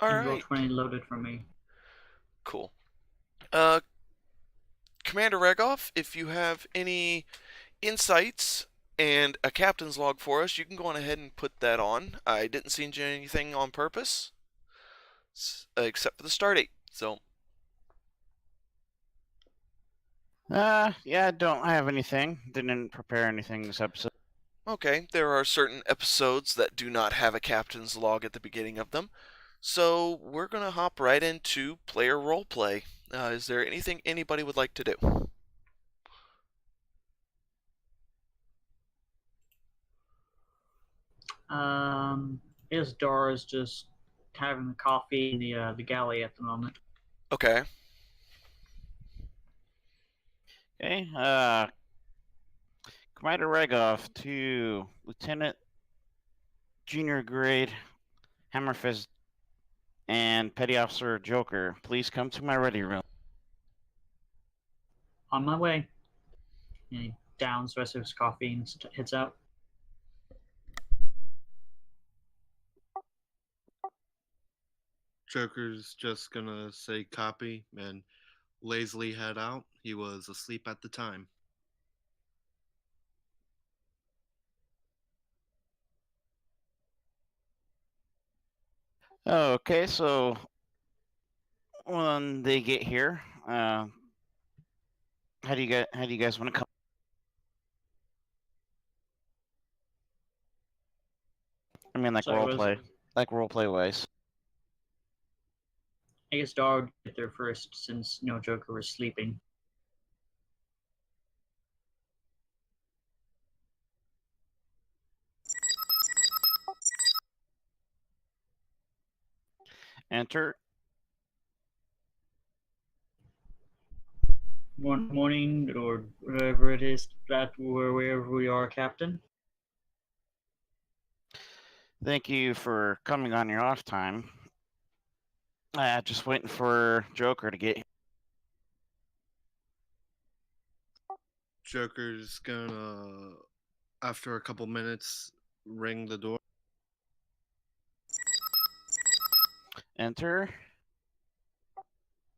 All And roll right. 20 loaded for me. Cool. Commander Regoff, if you have any insights and a captain's log for us, you can go on ahead and put that on. I didn't see anything on purpose, except for the start date. So, Yeah, I don't have anything. Didn't prepare anything this episode. okay, there are certain episodes that do not have a captain's log at the beginning of them. So, we're going to hop right into player roleplay. Is there anything anybody would like to do? I guess Dara's just having the coffee in the galley at the moment. Okay. Okay, Commander Regoff to Lieutenant Junior Grade Hammerfist and Petty Officer Joker. Please come to my ready room. On my way. And he downs the rest of his coffee and heads out. Joker's just gonna say copy and lazily head out. He was asleep at the time. Okay, so when they get here, how do you guys want to come? I mean, So like role play wise. I guess Dara would get there first since Joker was sleeping. Enter. Morning or whatever it is that wherever we are, Captain. Thank you for coming on your off time. Just waiting for Joker to get here. Joker's gonna, after a couple minutes, ring the door. Enter.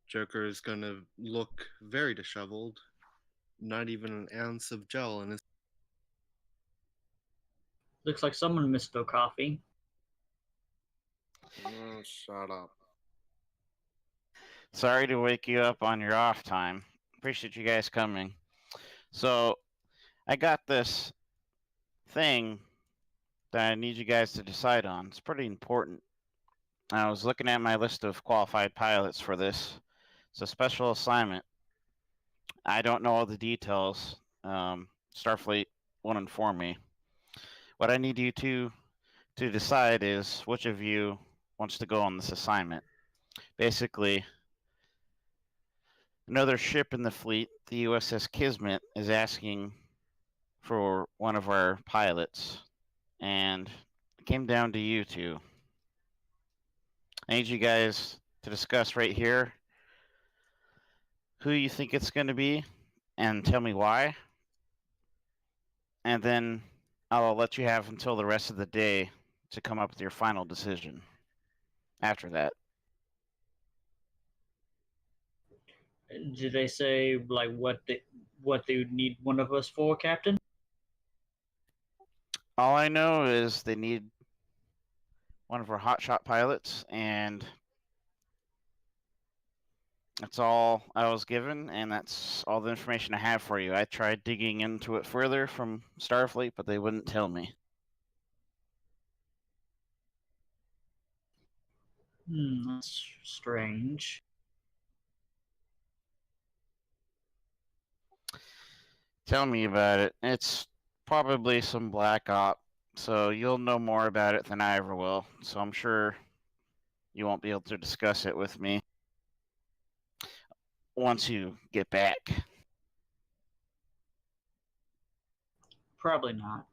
Joker is gonna look very disheveled. Not even an ounce of gel in his. Looks like someone missed their coffee. Shut up. Sorry to wake you up on your off time. Appreciate you guys coming. So, I got this thing that I need you guys to decide on. It's pretty important. I was looking at my list of qualified pilots for this. It's a special assignment. I don't know all the details. Starfleet won't inform me. What I need you to decide is which of you wants to go on this assignment. Basically, another ship in the fleet, the USS Kismet, is asking for one of our pilots, and it came down to you two. I need you guys to discuss right here who you think it's going to be and tell me why. And then I'll let you have until the rest of the day to come up with your final decision after that. Did they say like what they would need one of us for, Captain? All I know is they need one of our hotshot pilots, and that's all I was given, and that's all the information I have for you. I tried digging into it further from Starfleet, but they wouldn't tell me. That's strange. Tell me about it. It's probably some black op, so you'll know more about it than I ever will. So I'm sure you won't be able to discuss it with me once you get back. Probably not.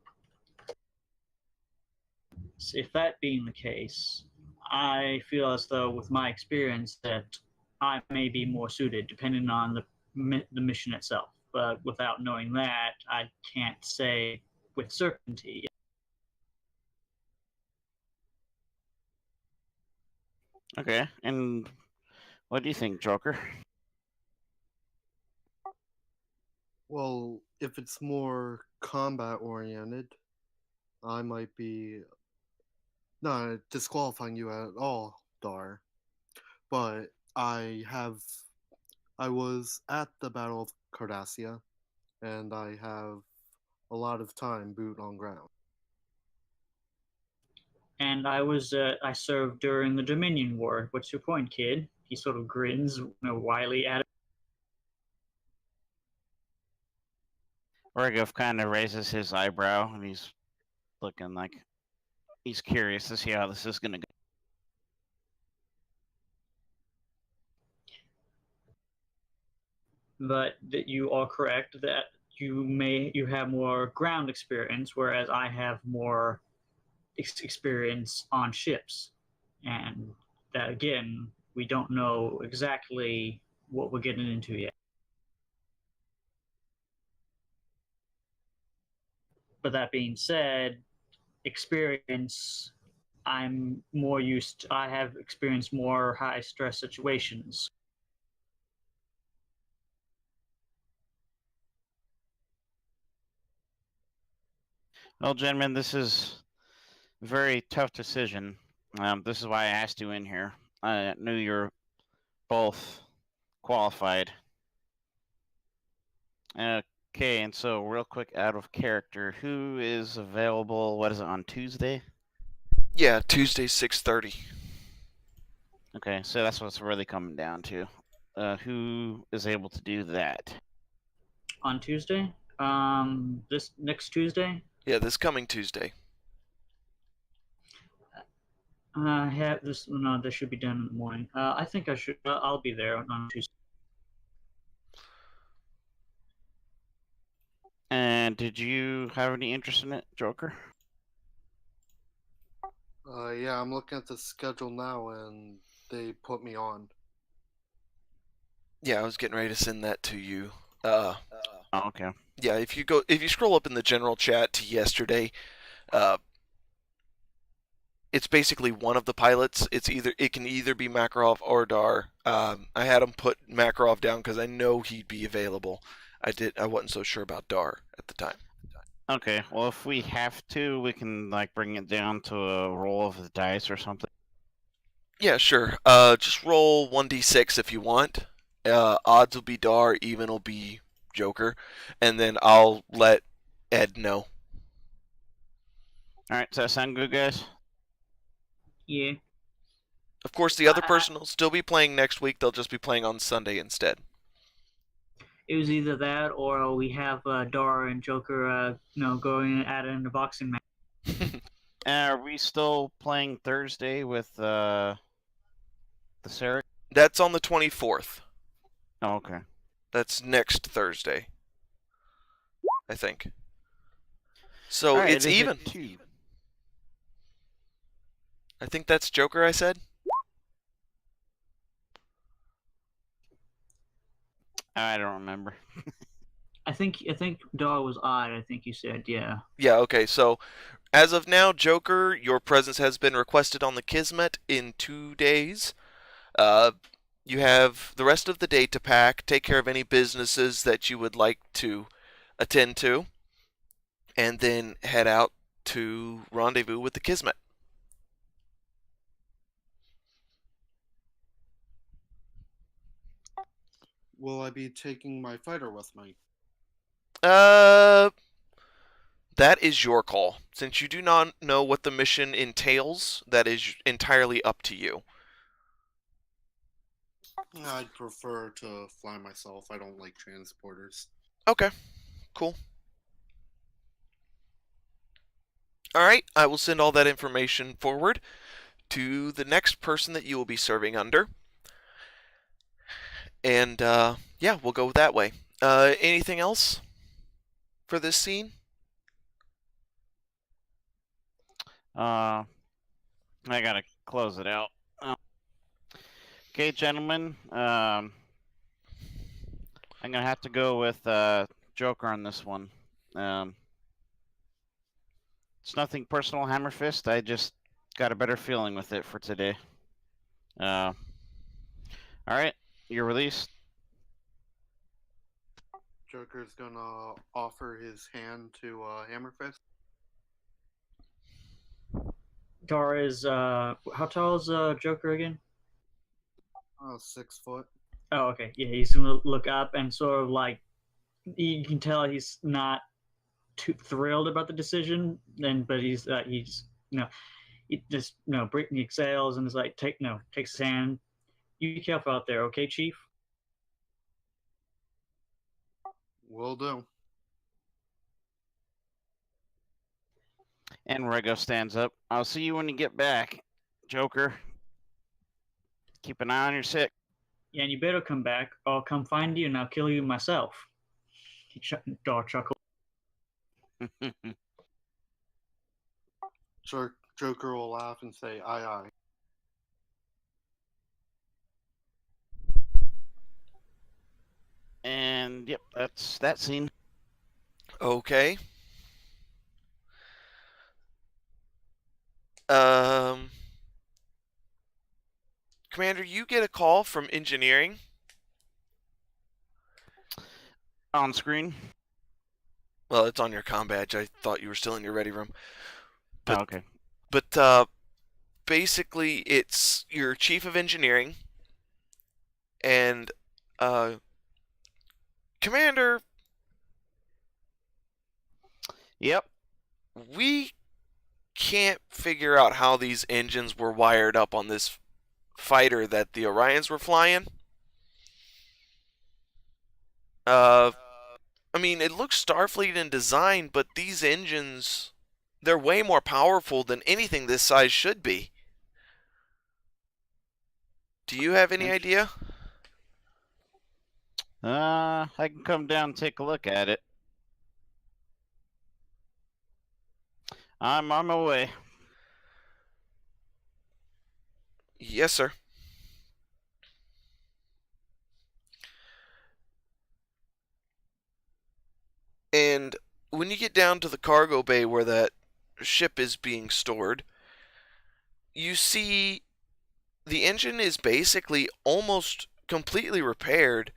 So if that being the case, I feel as though, with my experience, that I may be more suited, depending on the mission itself. But without knowing that, I can't say with certainty. Okay, and what do you think, Joker? Well, if it's more combat oriented, I might be not disqualifying you at all, Dar. But I was at the Battle of Cardassia, and I have a lot of time boot on ground. And I served during the Dominion War. What's your point, kid? He sort of grins, wily at it. Orgov kind of raises his eyebrow, and he's looking like he's curious to see how this is gonna go. But that you are correct that you have more ground experience, whereas I have more experience on ships, and that again we don't know exactly what we're getting into yet. But that being said, experience, I'm more used to, I have experienced more high stress situations. Well, gentlemen, this is a very tough decision. This is why I asked you in here. I knew you're both qualified. Okay, and so real quick, out of character, who is available? What is it on Tuesday? Yeah, Tuesday 6:30. Okay, so that's what's really coming down to. Who is able to do that? On Tuesday, this next Tuesday, Yeah, this coming Tuesday. have this. No, this should be done in the morning. I think I should. I'll be there on Tuesday. And did you have any interest in it, Joker? Yeah, I'm looking at the schedule now, and they put me on. Yeah, I was getting ready to send that to you. Oh, okay. Yeah, if you scroll up in the general chat to yesterday, uh, it's basically one of the pilots. It can either be Makarov or Dar. I had him put Makarov down because I know he'd be available. I wasn't so sure about Dar at the time. Okay, well, if we have to, we can like bring it down to a roll of the dice or something. Yeah, sure. Just roll 1d6 if you want. Odds will be Dar, even will be Joker, and then I'll let Ed know. All right, does that sound good, guys? Yeah. Of course, the other person will still be playing next week. They'll just be playing on Sunday instead. It was either that or we have Dora and Joker, going at it in the boxing match. Are we still playing Thursday with the Sarah? That's on the 24th. Oh, okay. That's next Thursday, I think. So All right, it's is it even. 2? I think that's Joker, I said. I don't remember. I think Dora was odd. I think you said, yeah. Yeah, okay. So as of now, Joker, your presence has been requested on the Kismet in 2 days. You have the rest of the day to pack, take care of any businesses that you would like to attend to, and then head out to rendezvous with the Kismet. Will I be taking my fighter with me? Uh, that is your call. Since you do not know what the mission entails, that is entirely up to you. I'd prefer to fly myself. I don't like transporters. Okay, cool. All right, I will send all that information forward to the next person that you will be serving under. And yeah, we'll go that way. Anything else for this scene? I gotta close it out. Okay, gentlemen. I'm gonna have to go with Joker on this one. It's nothing personal, Hammerfist. I just got a better feeling with it for today. All right, you're released. Joker's gonna offer his hand to Hammerfist. Gar is how tall is Joker again? 6 foot. Oh, okay. Yeah, he's gonna look up and sort of like you can tell he's not too thrilled about the decision. Then, but he's he just he exhales and is like takes his hand. You be careful out there, okay, Chief? Will do. And Rego stands up. I'll see you when you get back, Joker. Keep an eye on your sick. Yeah, and you better come back. Or I'll come find you and I'll kill you myself. Dar chuckled. Joker will laugh and say, "Aye, aye." And yep, that's that scene. Okay. Um, Commander, you get a call from engineering. On screen. Well, it's on your comm badge. I thought you were still in your ready room. But, Oh, okay. But basically, it's your chief of engineering. And, Commander, Yep. we can't figure out how these engines were wired up on this fighter that the Orions were flying. I mean, it looks Starfleet in design, but these engines, they're way more powerful than anything this size should be. Do you have any idea? I can come down and take a look at it. I'm on my way. Yes, sir. And when you get down to the cargo bay where that ship is being stored, you see the engine is basically almost completely repaired.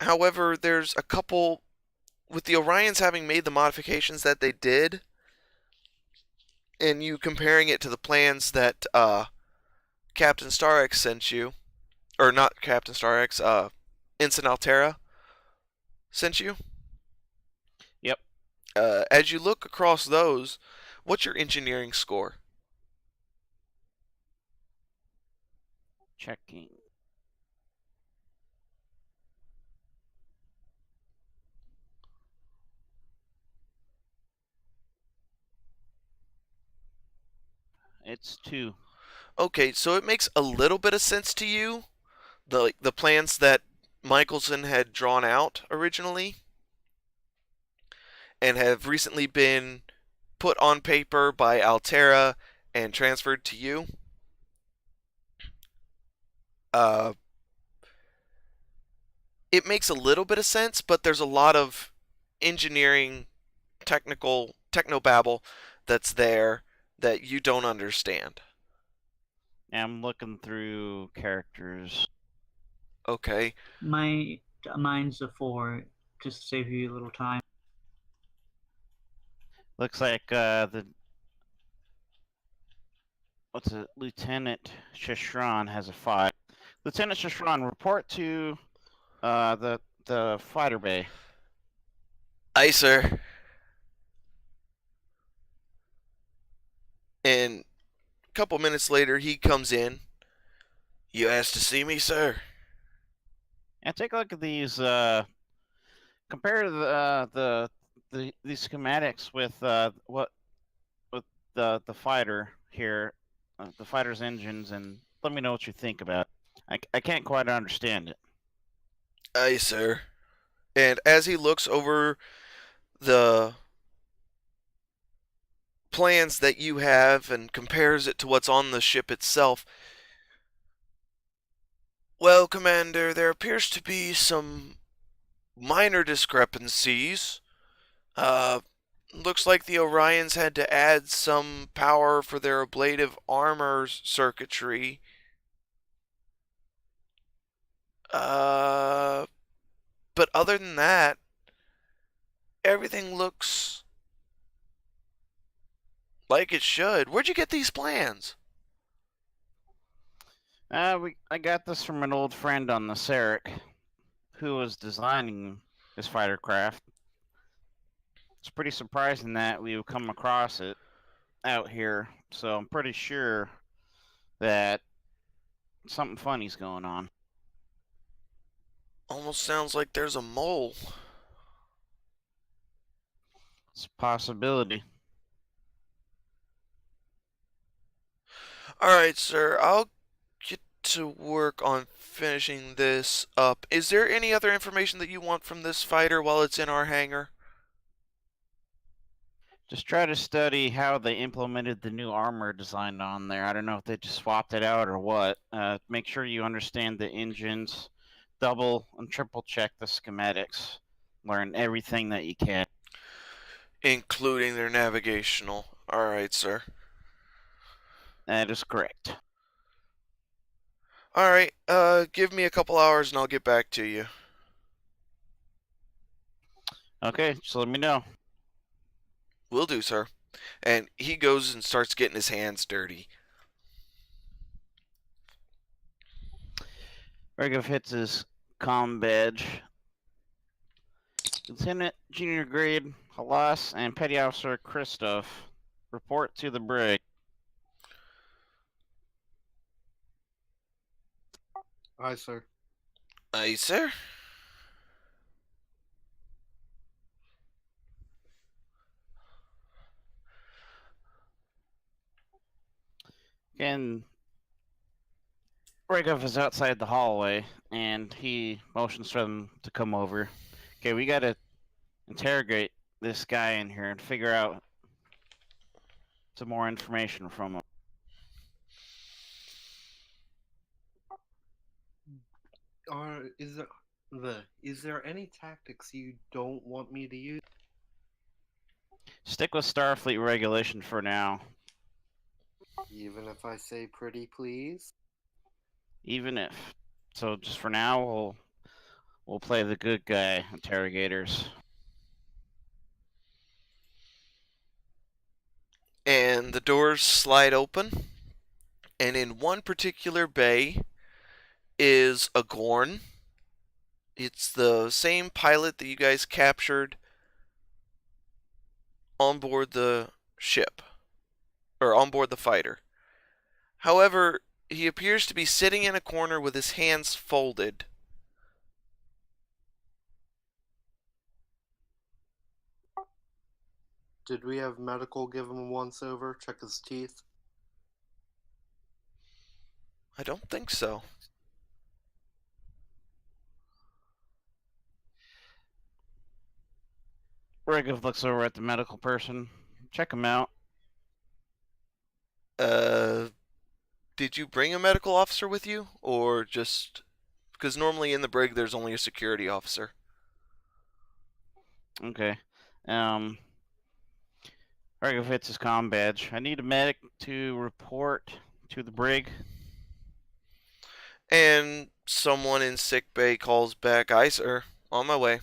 However, there's a couple, with the Orions having made the modifications that they did, and you comparing it to the plans that Captain Starx sent you, or not Captain Starx, Ensign Altera sent you. Yep. As you look across those, what's your engineering score? Checking. It's 2. Okay, so it makes a little bit of sense to you, the plans that Michelson had drawn out originally, and have recently been put on paper by Altera and transferred to you. Uh, it makes a little bit of sense, but there's a lot of engineering, technobabble that's there that you don't understand. I'm looking through characters. Okay. Mine's a 4, just to save you a little time. Looks like Lieutenant Shishran has a 5. Lieutenant Shishran, report to the fighter bay. Aye, sir. And a couple minutes later, he comes in. You asked to see me, sir? And take a look at these. Compare these schematics with the fighter here, the fighter's engines, and let me know what you think about it. I can't quite understand it. Aye, sir. And as he looks over the plans that you have and compares it to what's on the ship itself, well, Commander, there appears to be some minor discrepancies. Looks like the Orions had to add some power for their ablative armor circuitry. Uh, but other than that, everything looks like it should. Where'd you get these plans? I got this from an old friend on the Sarek, who was designing this fighter craft. It's pretty surprising that we would come across it out here, so I'm pretty sure that something funny's going on. Almost sounds like there's a mole. It's a possibility. Alright, sir, I'll get to work on finishing this up. Is there any other information that you want from this fighter while it's in our hangar? Just try to study how they implemented the new armor design on there. I don't know if they just swapped it out or what. Make sure you understand the engines, double and triple check the schematics. Learn everything that you can. Including their navigational. Alright, sir. That is correct. Alright, give me a couple hours and I'll get back to you. Okay, just let me know. Will do, sir. And he goes and starts getting his hands dirty. Regov hits his comm badge. Lieutenant Junior Grade Halas and Petty Officer Christoph report to the brig. Aye, sir. Aye, sir. And Regov is outside the hallway, and he motions for them to come over. Okay, we gotta interrogate this guy in here and figure out some more information from him. Is there any tactics you don't want me to use? Stick with Starfleet regulation for now. Even if I say pretty please? Even if. So just for now, we'll play the good guy interrogators. And the doors slide open. And in one particular bay is a Gorn. It's the same pilot that you guys captured on board the ship. Or on board the fighter. However, he appears to be sitting in a corner with his hands folded. Did we have medical give him a once over? Check his teeth? I don't think so. Regov looks over at the medical person. Check him out. Did you bring a medical officer with you? Or just... Because normally in the brig there's only a security officer. Okay. Regov hits his comm badge. I need a medic to report to the brig. And someone in sick bay calls back, "Aye, sir. On my way."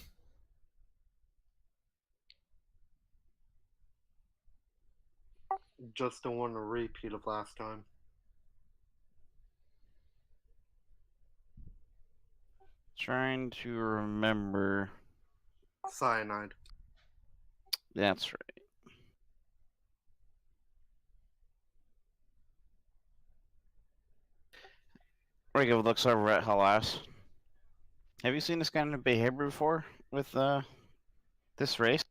Just don't want a repeat of last time. Trying to remember. Cyanide. That's right. Regov looks over at Halas. Have you seen this kind of behavior before with this race?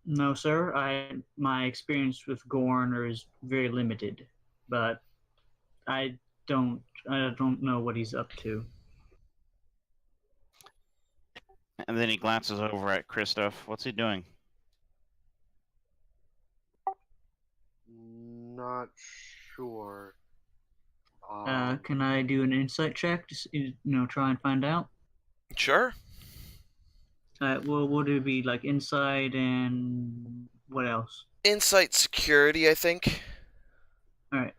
No, sir. My experience with Gorn is very limited, but I don't know what he's up to. And then he glances over at Christoph. What's he doing? Not sure. Can I do an insight check to try and find out? Sure. Well, would it be like inside and what else? Insight security, I think. All right.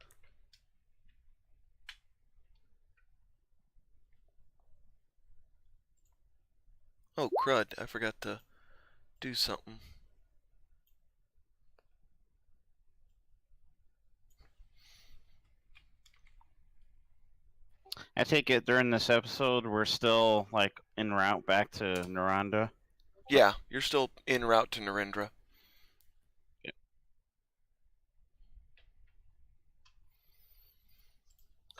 Oh, crud. I forgot to do something. I take it during this episode we're still like en route back to Naranda. Yeah, you're still en route to Narendra.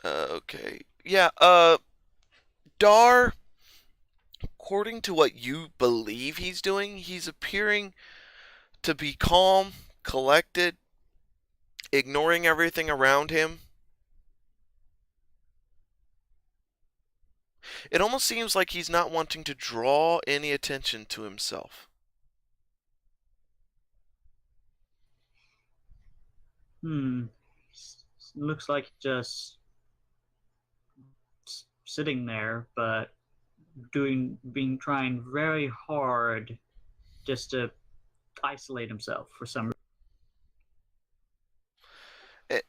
Okay. Yeah, Dar, according to what you believe he's doing, he's appearing to be calm, collected, ignoring everything around him. It almost seems like he's not wanting to draw any attention to himself. Hmm. Looks like just sitting there, but being trying very hard just to isolate himself for some reason. Eh,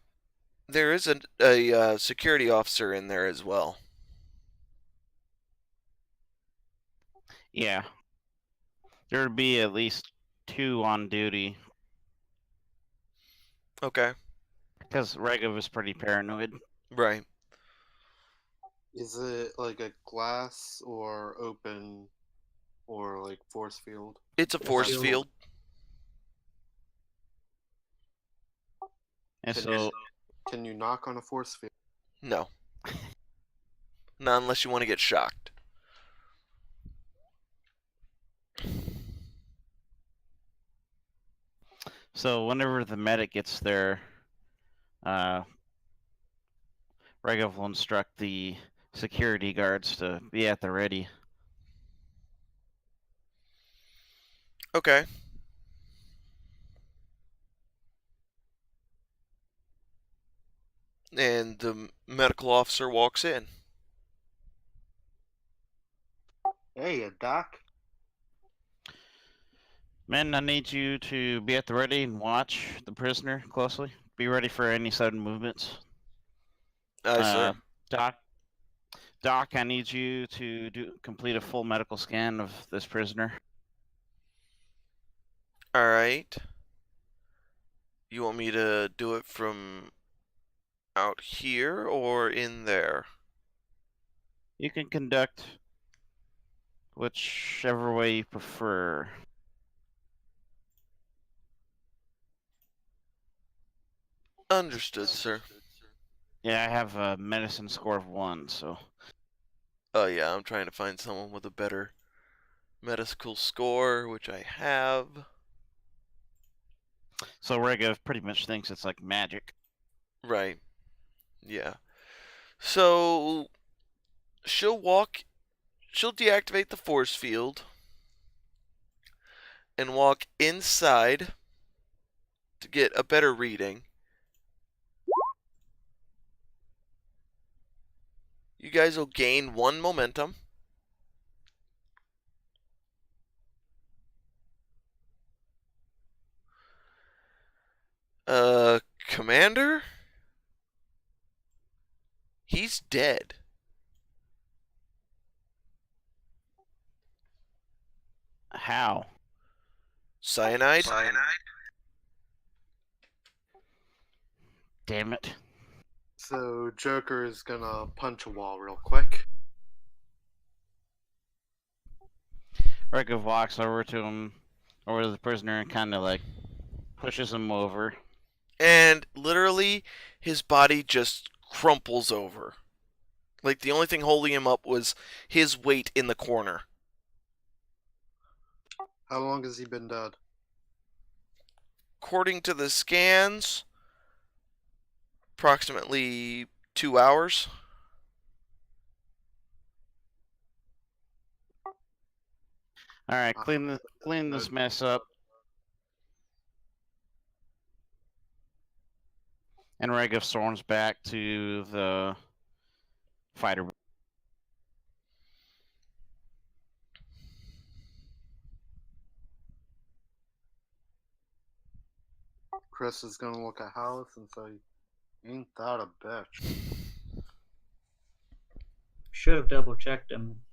There is a security officer in there as well. Yeah, there'd be at least 2 on duty Okay, because Regov is pretty paranoid. right. Is it like a glass or open or like force field? It's a force field. field. And Can so, Can you knock on a force field? No. Not unless you want to get shocked. whenever the medic gets there, Regov will instruct the security guards to be at the ready. Okay. And the medical officer walks in. Hey, a doc. Men, I need you to be at the ready and watch the prisoner closely. Be ready for any sudden movements. Aye, sir. Doc, I need you to complete a full medical scan of this prisoner. All right. You want me to do it from out here or in there? You can conduct whichever way you prefer. Understood, sir. Yeah, I have a medicine score of 1, so. Oh, yeah, I'm trying to find someone with a better medical score, which I have. So Regov pretty much thinks it's like magic. Right. Yeah. So she'll deactivate the force field and walk inside to get a better reading. You guys will gain 1 momentum. Commander? He's dead. How? Cyanide? Damn it. So Joker is gonna punch a wall real quick. Regov walks over to the prisoner, and kind of like pushes him over. And literally, his body just crumples over. Like the only thing holding him up was his weight in the corner. How long has he been dead? According to the scans, approximately 2 hours. All right, clean this mess up. And Regov storms back to the fighter. Chris is gonna look at Hallis and say, "Ain't that a bitch?" Should have double checked him.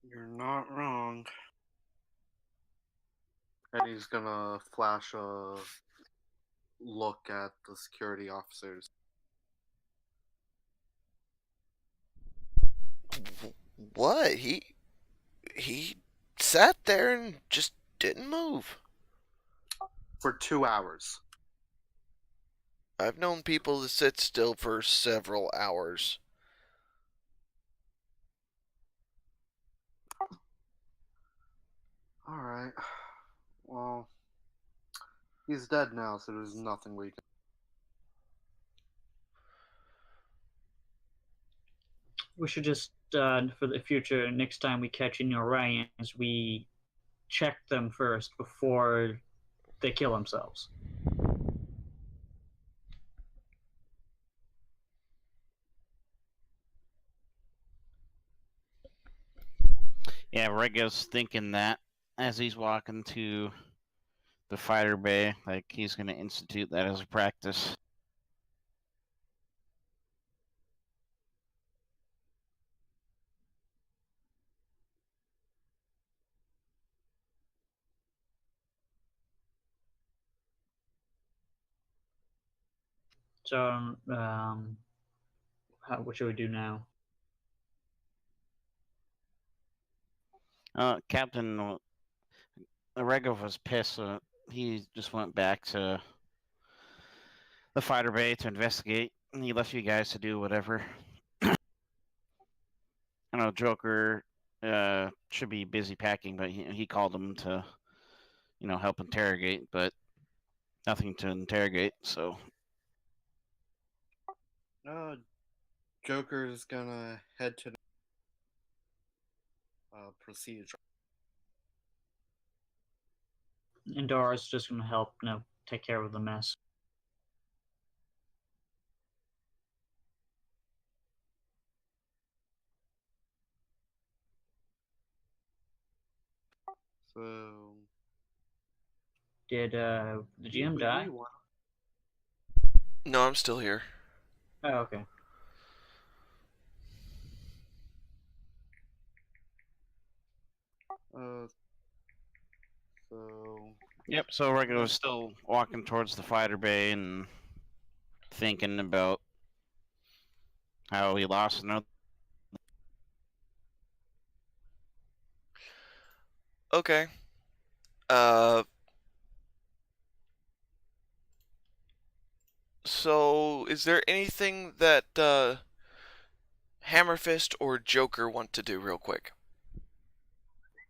You're not wrong. And he's gonna flash a look at the security officers. What? He sat there and just didn't move. For 2 hours. I've known people to sit still for several hours. Alright. Well, he's dead now, so there's nothing we can. We should just, for the future, next time we catch any Orions, we check them first before they kill themselves. Yeah, Rego's thinking that as he's walking to the fighter bay, like he's going to institute that as a practice. So, what should we do now? Captain Rego was pissed, so he just went back to the fighter bay to investigate, and he left you guys to do whatever. I know Joker should be busy packing, but he called him to, help interrogate, but nothing to interrogate, so. Joker's gonna head to the procedure. And Dora's just going to help, take care of the mess. So. Did the GM die? No, I'm still here. Oh, okay. So. Yep, so Rego is still walking towards the fighter bay and thinking about how he lost another. Okay. Uh. So, is there anything that Hammerfist or Joker want to do real quick?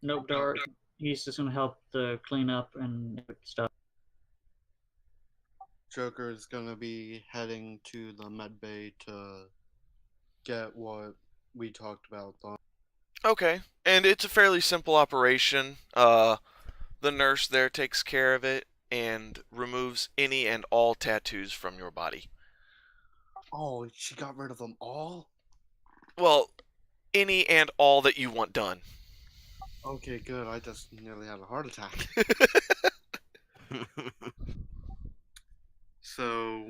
Nope, Dora. He's just going to help the clean up and stuff. Joker's gonna be heading to the med bay to get what we talked about. Okay, and it's a fairly simple operation. The nurse there takes care of it and removes any and all tattoos from your body. Oh, she got rid of them all? Well, any and all that you want done. Okay, good. I just nearly had a heart attack. So,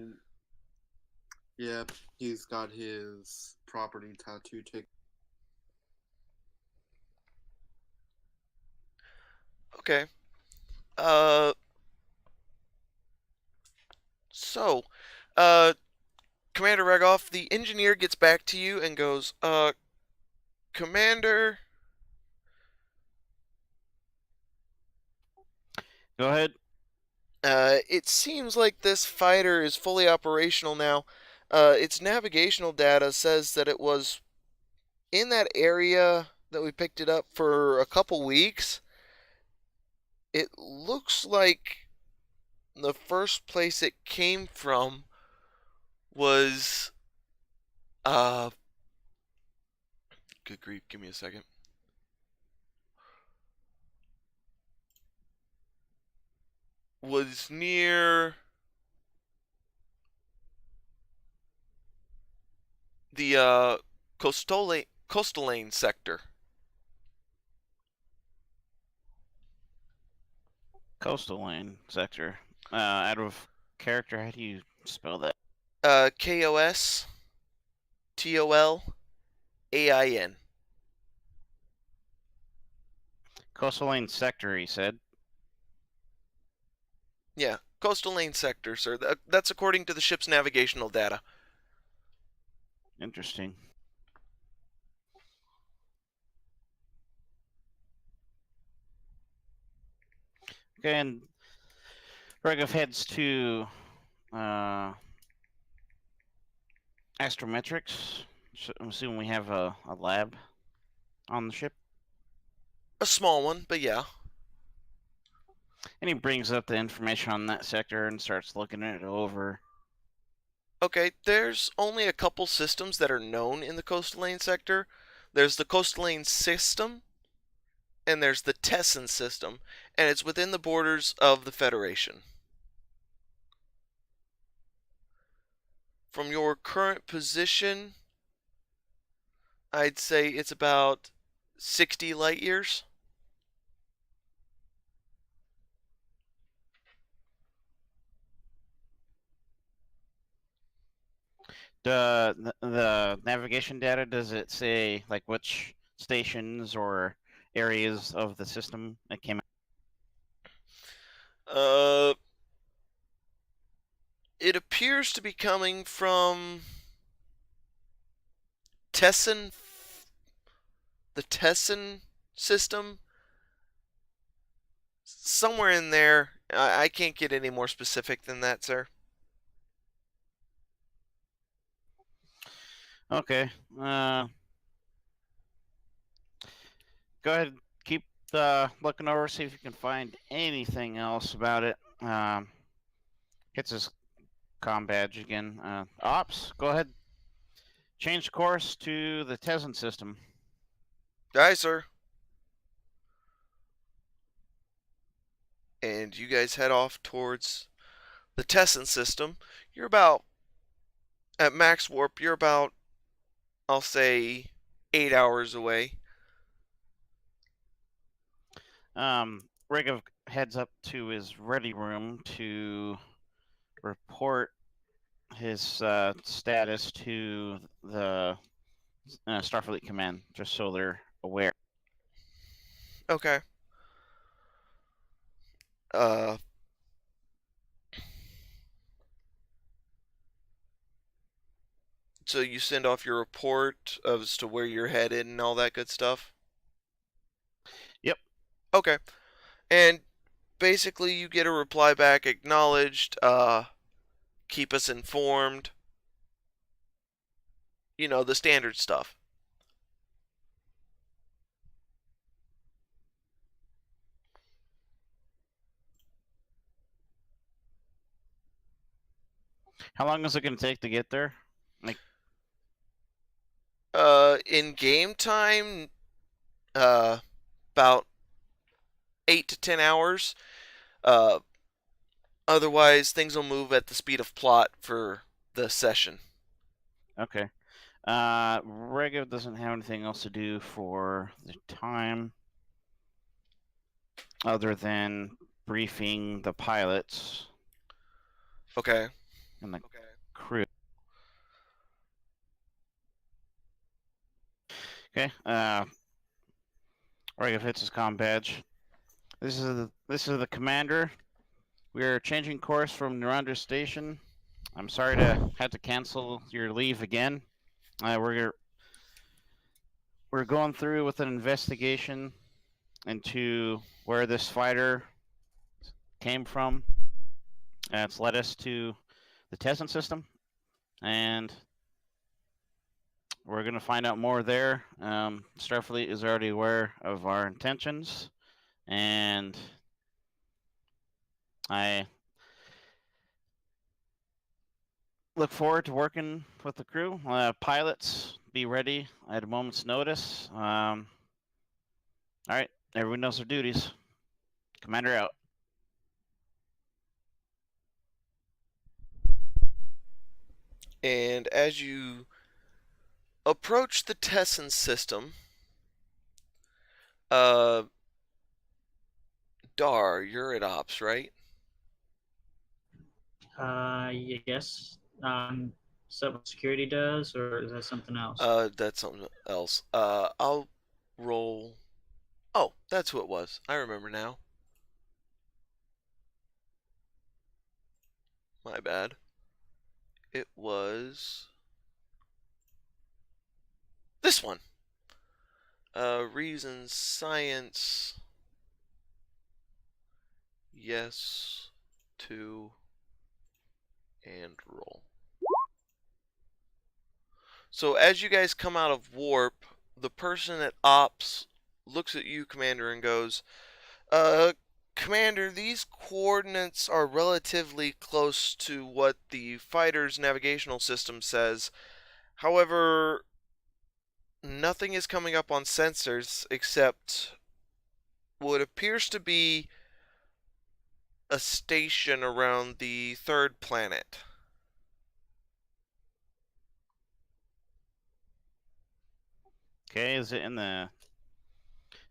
yeah, he's got his property tattoo taken. Okay. Uh. So, uh, Commander Regoff, the engineer gets back to you and goes, Commander. Go ahead. It seems like this fighter is fully operational now. Its navigational data says that it was in that area that we picked it up for a couple weeks. It looks like the first place it came from was good grief, give me a second. Was near the coastal lane sector. Coastal lane sector. Out of character, how do you spell that? KOSTOLAIN. Coastal Lane Sector, he said. Yeah, coastal lane sector, sir. That's according to the ship's navigational data. Interesting. Okay, and Regov heads to astrometrics. So I'm assuming we have a lab on the ship. A small one, but yeah. And he brings up the information on that sector and starts looking it over. Okay, there's only a couple systems that are known in the coastal lane sector. There's the coastal lane system, and there's the Tessin system, and it's within the borders of the Federation. From your current position, I'd say it's about 60 light years. The navigation data, does it say like which stations or areas of the system it came out? It appears to be coming from Tessin, the Tessin system, somewhere in there. I can't get any more specific than that, sir. Okay. Go ahead, keep looking over, see if you can find anything else about it. Hits his comm badge again. Ops, go ahead. Change course to the Tesin system. Aye, sir. And you guys head off towards the Tessin system. You're about, at max warp, you're about, I'll say, 8 hours away. Rigov heads up to his ready room to report his status to the Starfleet Command, just so they're aware. Okay. Uh, so you send off your report as to where you're headed and all that good stuff? Yep. Okay. And basically you get a reply back acknowledged, keep us informed. You know, the standard stuff. How long is it going to take to get there? In game time, about 8 to 10 hours. Uh, Otherwise, things will move at the speed of plot for the session. Okay. Regov doesn't have anything else to do for the time other than briefing the pilots Okay. and the crew. Okay. Regov hits his comm badge. This is the commander. We are changing course from Narendra Station. I'm sorry to have to cancel your leave again. We're going through with an investigation into where this fighter came from. It's led us to the Tessin system, and we're going to find out more there. Starfleet is already aware of our intentions, and I look forward to working with the crew. Pilots, be ready at a moment's notice. All right, everyone knows their duties. Commander out. And as you approach the Tessin system, uh, Dar, you're at ops, right? Yes. Is that what security does, or is that something else? That's something else. I'll roll Oh, that's who it was. I remember now. My bad. It was this one. Reason science. Yes to and roll. So as you guys come out of warp, the person at ops looks at you, Commander, and goes, Commander, these coordinates are relatively close to what the fighter's navigational system says. However, nothing is coming up on sensors except what appears to be a station around the third planet. Okay, is it in the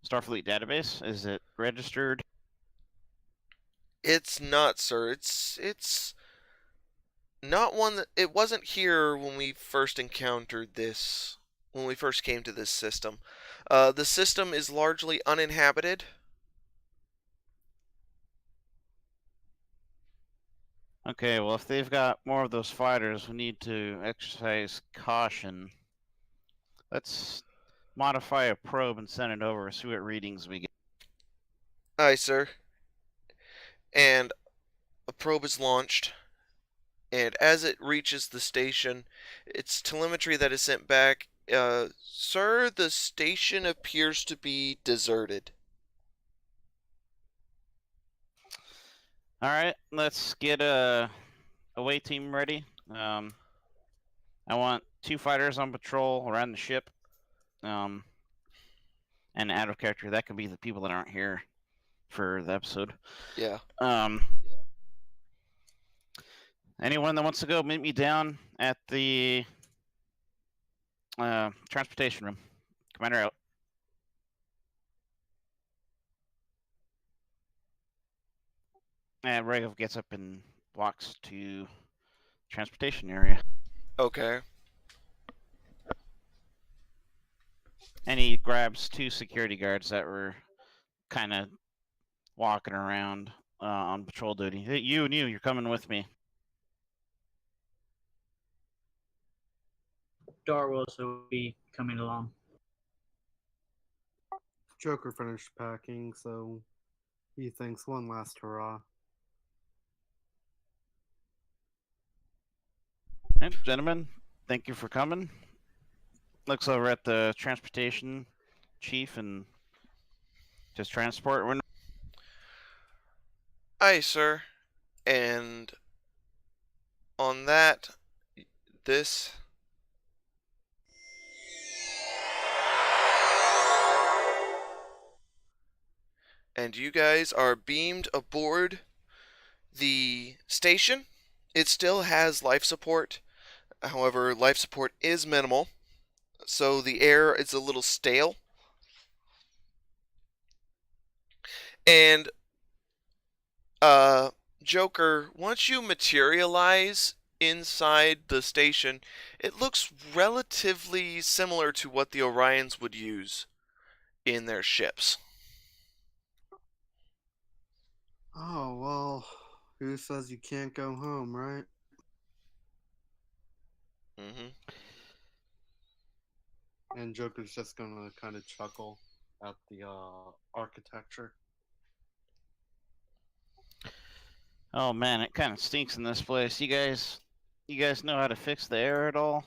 Starfleet database? Is it registered? It's not, sir. It's not one that it wasn't here when we first encountered this. When we first came to this system, the system is largely uninhabited. Okay, well, if they've got more of those fighters, we need to exercise caution. Let's modify a probe and send it over, see what readings we get. Aye, sir. And a probe is launched, and as it reaches the station, it's telemetry that is sent back. Sir, the station appears to be deserted. All right, let's get a away team ready. I want 2 fighters on patrol around the ship. And out of character, that could be the people that aren't here for the episode. Yeah. Anyone that wants to go, meet me down at the transportation room. Commander out. And Regov gets up and walks to transportation area. Okay. And he grabs 2 security guards that were kind of walking around on patrol duty. Hey, you're coming with me. Dar will also be coming along. Joker finished packing, so he thinks one last hurrah. Hey, gentlemen, thank you for coming. Looks over at the transportation chief and just transport. We're Aye, sir. And on that, this. And you guys are beamed aboard the station. It still has life support. However, life support is minimal, so the air is a little stale. And Joker, once you materialize inside the station, it looks relatively similar to what the Orions would use in their ships. Oh, well, who says you can't go home, right? Mm-hmm. And Joker's just gonna kind of chuckle at the architecture. Oh man, it kind of stinks in this place. You guys know how to fix the air at all?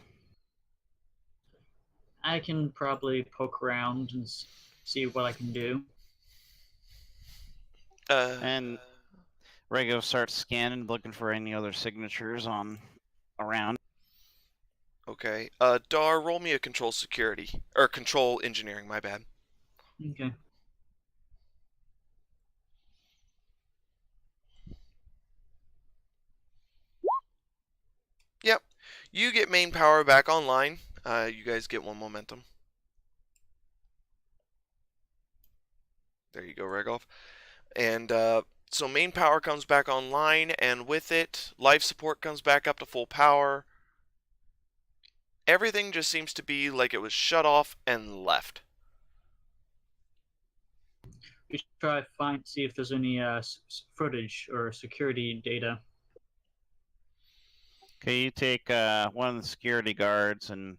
I can probably poke around and see what I can do. And Rego starts scanning, looking for any other signatures on around. Okay. Dar, roll me a control security. Or control engineering, my bad. Okay. Yep. You get main power back online. You guys get 1 momentum. There you go, Regolf. And so main power comes back online, and with it, life support comes back up to full power. Everything just seems to be like it was shut off and left. We should try to see if there's any footage or security data. Okay, you take one of the security guards and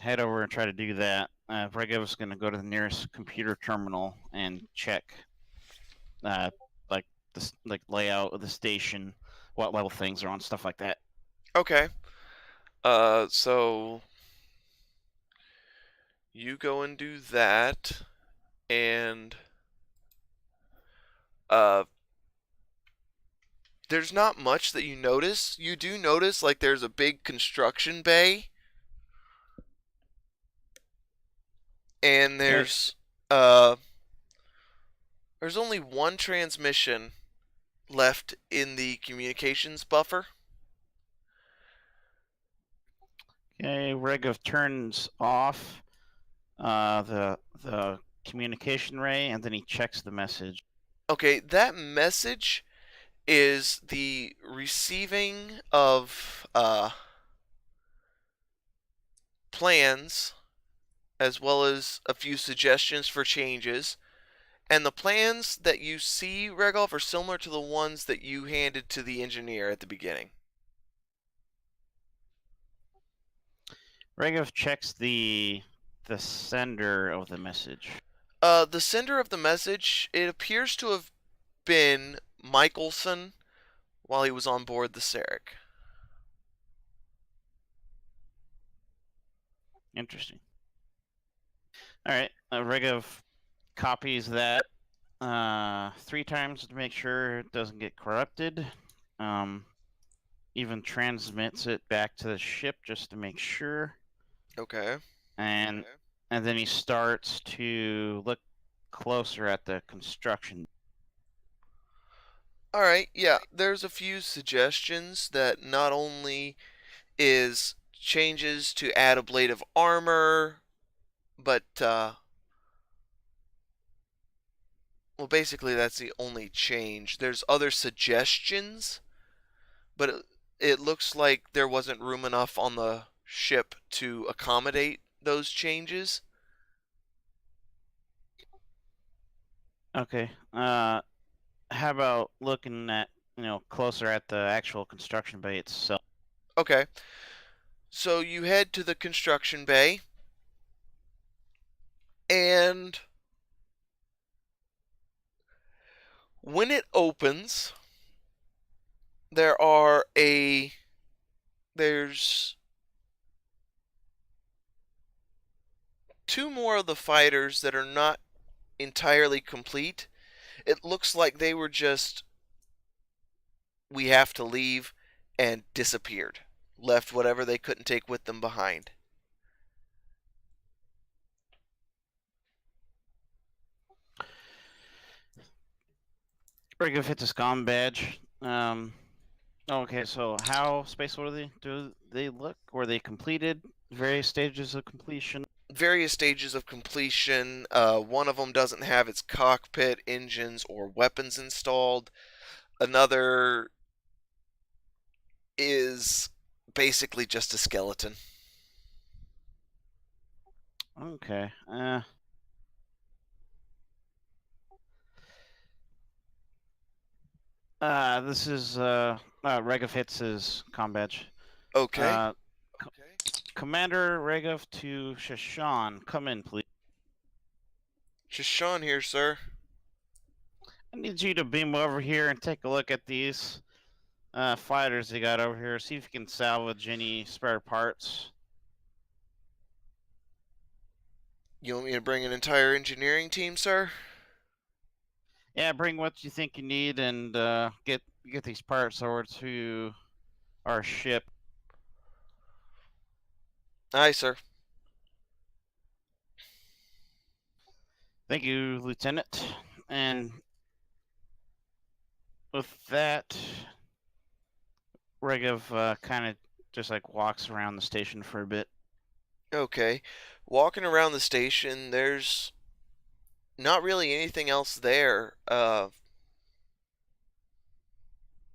head over and try to do that. Regev's going to go to the nearest computer terminal and check, like the layout of the station, what level things are on, stuff like that. Okay. So you go and do that, and there's not much that you notice. You do notice like there's a big construction bay, and Okay. there's only one transmission left in the communications buffer. Okay, Regev turns off the communication ray, and then he checks the message. Okay, that message is the receiving of plans as well as a few suggestions for changes. And the plans that you see, Regolf, are similar to the ones that you handed to the engineer at the beginning. Regev checks the sender of the message. The sender of the message, it appears to have been Michelson while he was on board the Sarek. Interesting. All right, Regev copies that 3 times to make sure it doesn't get corrupted. Even transmits it back to the ship just to make sure. Okay. And then he starts to look closer at the construction. All right, yeah, there's a few suggestions that not only is changes to add a blade of armor, but well, basically that's the only change. There's other suggestions, but it looks like there wasn't room enough on the ship to accommodate those changes. Okay. How about looking at closer at the actual construction bay itself? Okay. So you head to the construction bay, and when it opens, there's 2 more of the fighters that are not entirely complete. It looks like they were just, we have to leave, and disappeared. Left whatever they couldn't take with them behind. Regev hits a scom badge. Okay, so how spaceworthy do they look? Were they completed? Various stages of completion? Various stages of completion. One of them doesn't have its cockpit, engines, or weapons installed. Another is basically just a skeleton. Okay. This is Regev hits his comm badge. Okay. Commander Regev to Shashan. Come in, please. Shashan here, sir. I need you to beam over here and take a look at these fighters they got over here. See if you can salvage any spare parts. You want me to bring an entire engineering team, sir? Yeah, bring what you think you need and get these parts over to our ship. Aye, sir. Thank you, Lieutenant. And with that, Regev kind of just like walks around the station for a bit. Okay. Walking around the station, there's not really anything else there.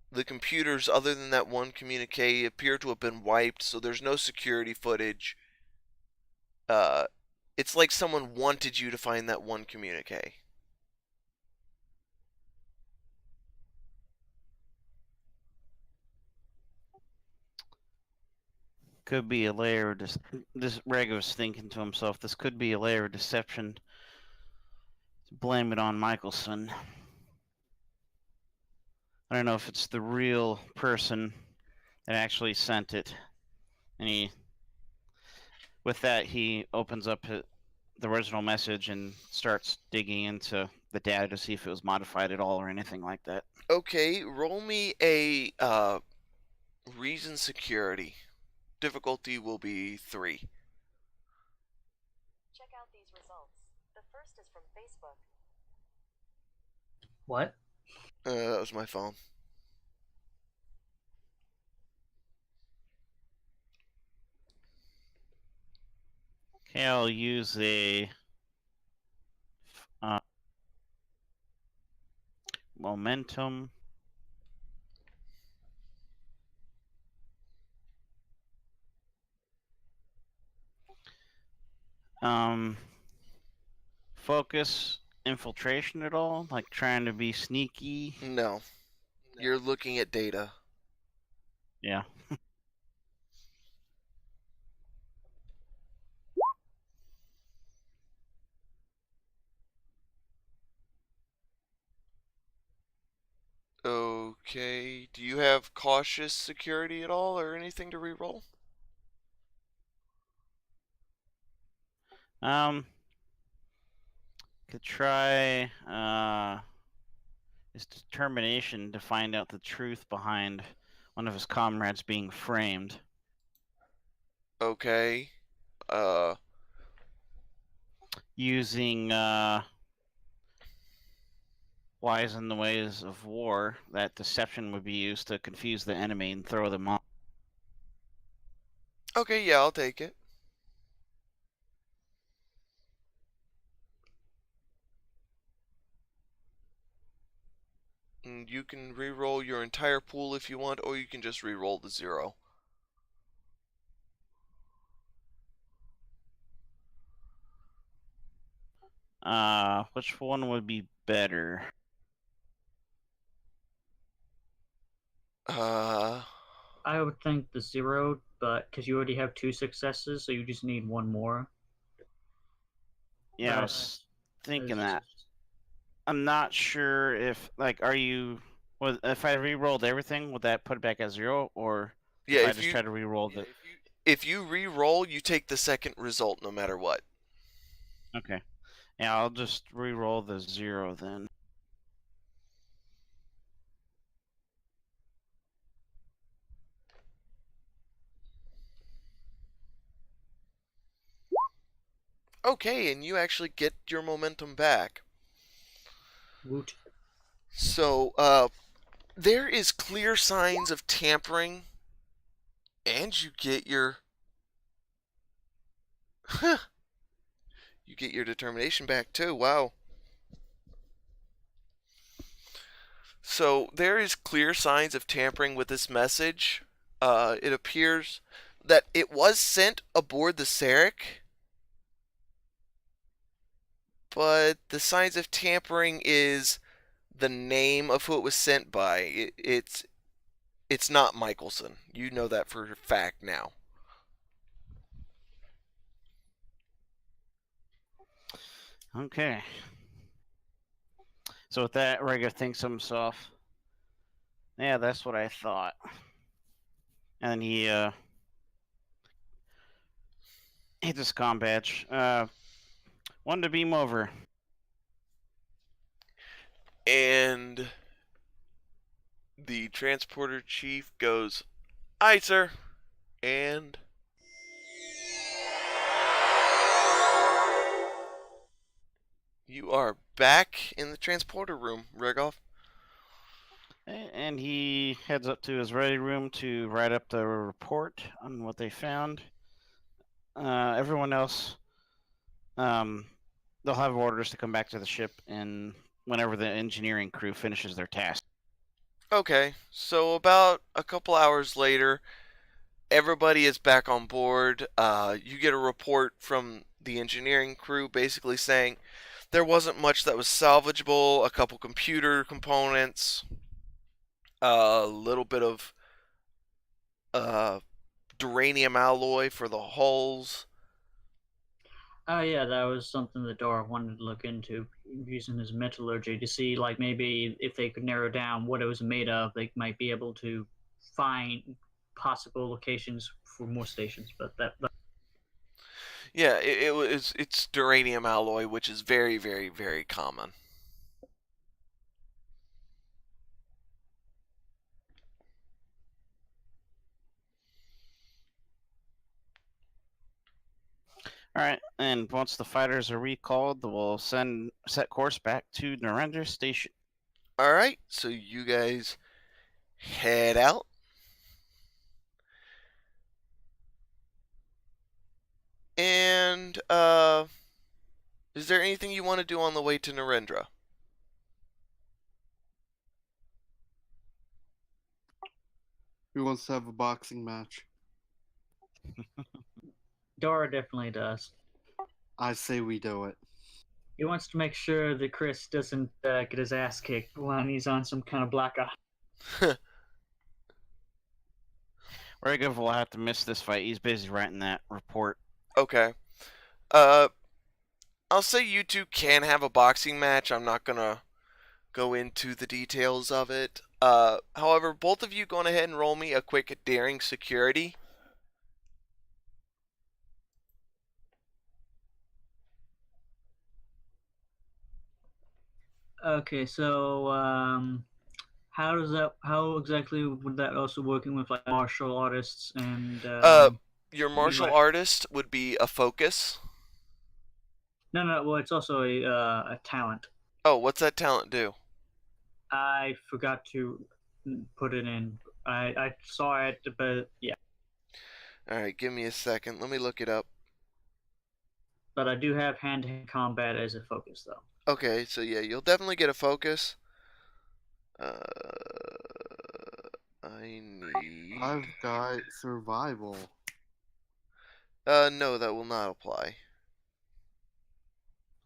The computers, other than that one communique, appear to have been wiped, so there's no security footage. It's like someone wanted you to find that one communique. could be a layer of this Reg was thinking to himself, this could be a layer of deception to blame it on Michelson. I don't know if it's the real person that actually sent it. And with that, he opens up the original message and starts digging into the data to see if it was modified at all or anything like that. Okay, roll me a reason security. Difficulty will be 3. Check out these results. The first is from Facebook. What? That was my phone. Okay, I'll use a momentum. Focus infiltration at all? Like trying to be sneaky? No. You're looking at data. Yeah. Okay. Do you have cautious security at all or anything to reroll? Could try his determination to find out the truth behind one of his comrades being framed. Okay. Using wise in the ways of war, that deception would be used to confuse the enemy and throw them off. Okay, yeah, I'll take it. And you can re-roll your entire pool if you want, or you can just re-roll the 0. Which one would be better? I would think the 0, but because you already have 2 successes, so you just need 1 more. Yeah, I was thinking that. I'm not sure if, like, if I re-rolled everything, would that put it back at 0, or yeah, if I just try to re-roll the... If you re-roll, you take the second result no matter what. Okay. Yeah, I'll just re-roll the 0 then. Okay, and you actually get your momentum back. Woot. So, there is clear signs of tampering, and you get your you get your determination back too. Wow. So there is clear signs of tampering with this message. It appears that it was sent aboard the Sarek, but the signs of tampering is the name of who it was sent by. It's not Michelson. You know that for a fact now. Okay. So with that, Rhaegar thinks to himself, yeah, that's what I thought. And he hits his comm badge. One to beam over. And the transporter chief goes, "Aye, sir." And you are back in the transporter room, Regov. And he heads up to his ready room to write up the report on what they found. Everyone else, they'll have orders to come back to the ship and whenever the engineering crew finishes their task. Okay, so about a couple hours later, everybody is back on board. You get a report from the engineering crew basically saying there wasn't much that was salvageable, a couple computer components, a little bit of duranium alloy for the hulls. Oh yeah, that was something that Dora wanted to look into, using his metallurgy to see, like, maybe if they could narrow down what it was made of, they might be able to find possible locations for more stations. But Yeah, it's duranium alloy, which is very, very, very common. All right, and once the fighters are recalled, we'll set course back to Narendra Station. All right, so you guys head out. And is there anything you want to do on the way to Narendra? Who wants to have a boxing match? Dora definitely does. I say we do it. He wants to make sure that Chris doesn't get his ass kicked when he's on some kind of black eye. Regov will have to miss this fight. He's busy writing that report. Okay. I'll say you two can have a boxing match. I'm not gonna go into the details of it. However, both of you go on ahead and roll me a quick daring security. Okay, so how exactly would that also working with like martial artists and Your martial artist would be a focus. no, well, it's also a talent. Oh, what's that talent do? I forgot to put it in. I saw it, but yeah. All right, give me a second. Let me look it up. But I do have hand-to-hand combat as a focus, though. Okay, so yeah, you'll definitely get a focus. I need. I've got survival. No, that will not apply.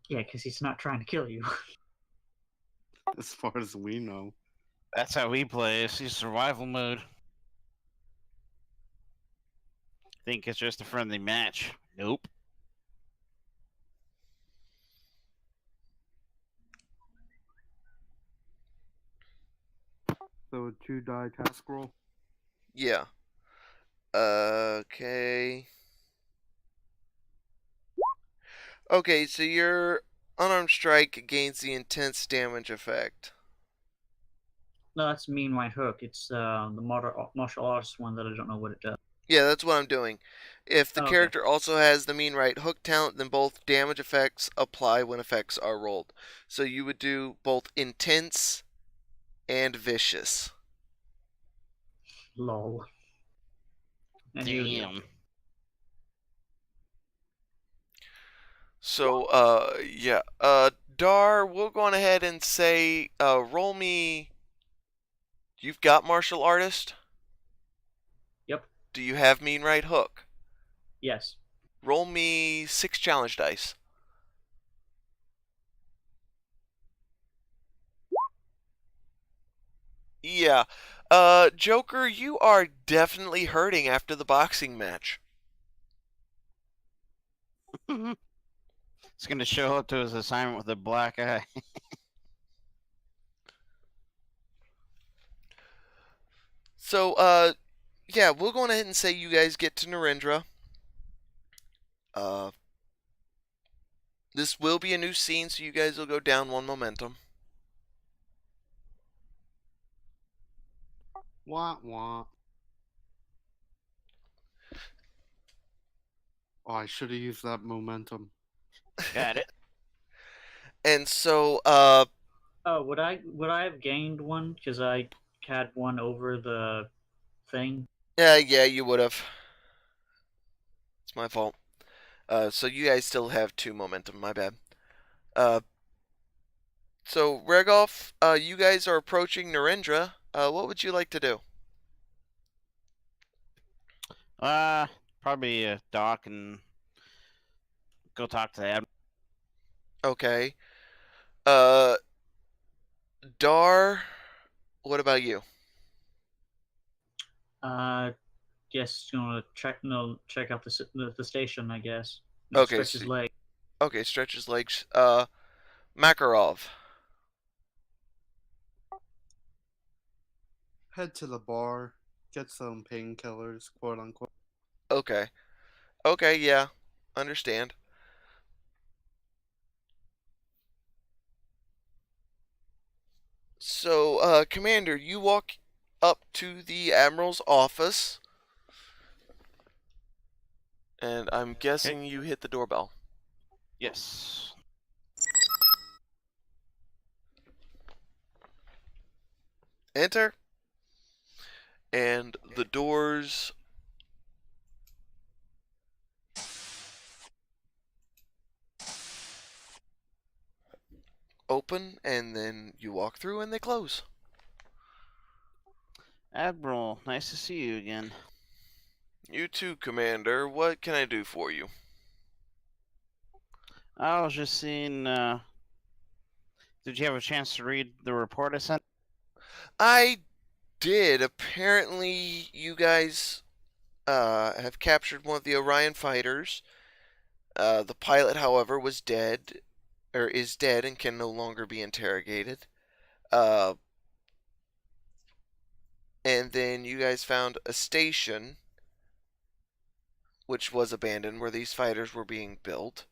Yeah, because he's not trying to kill you. As far as we know. That's how we play. It's survival mode. Think it's just a friendly match. Nope. So a 2-die task roll. Yeah. Okay. Okay, so your unarmed strike gains the intense damage effect. No, that's mean right hook. It's the martial arts one that I don't know what it does. Yeah, that's what I'm doing. If the Oh, okay. character also has the mean right hook talent, then both damage effects apply when effects are rolled. So you would do both intense and vicious. Lol. And Damn. So, yeah. Dar, we'll go on ahead and say, roll me. You've got martial artist? Yep. Do you have mean right hook? Yes. Roll me 6 challenge dice. Yeah. Joker, you are definitely hurting after the boxing match. It's gonna show up to his assignment with a black eye. So, yeah, we'll go on ahead and say you guys get to Narendra. This will be a new scene, so you guys will go down 1 momentum. Wah wah. Oh, I should have used that momentum. Got it. And so, Oh, would I have gained one because I had one over the thing? yeah, you would have. It's my fault. So you guys still have 2 momentum, my bad. So Regolf, you guys are approaching Narendra. What would you like to do? Probably dock and go talk to the admiral. Okay. Dar, what about you? guess gonna check out the station. I guess. Okay, Stretch his leg. okay, stretch his legs. Makarov. Head to the bar, get some painkillers, quote unquote. Okay. Okay, yeah. Understand. So, Commander, you walk up to the Admiral's office, and I'm Okay. guessing you hit the doorbell. Yes. Enter, and the doors open, and then you walk through, and they close. Admiral, nice to see you again. You too, Commander. What can I do for you? I was just seeing. Did you have a chance to read the report I sent? I did. Apparently, you guys have captured one of the Orion fighters. The pilot, however, was dead, or is dead, and can no longer be interrogated. Uh, and then you guys found a station which was abandoned where these fighters were being built.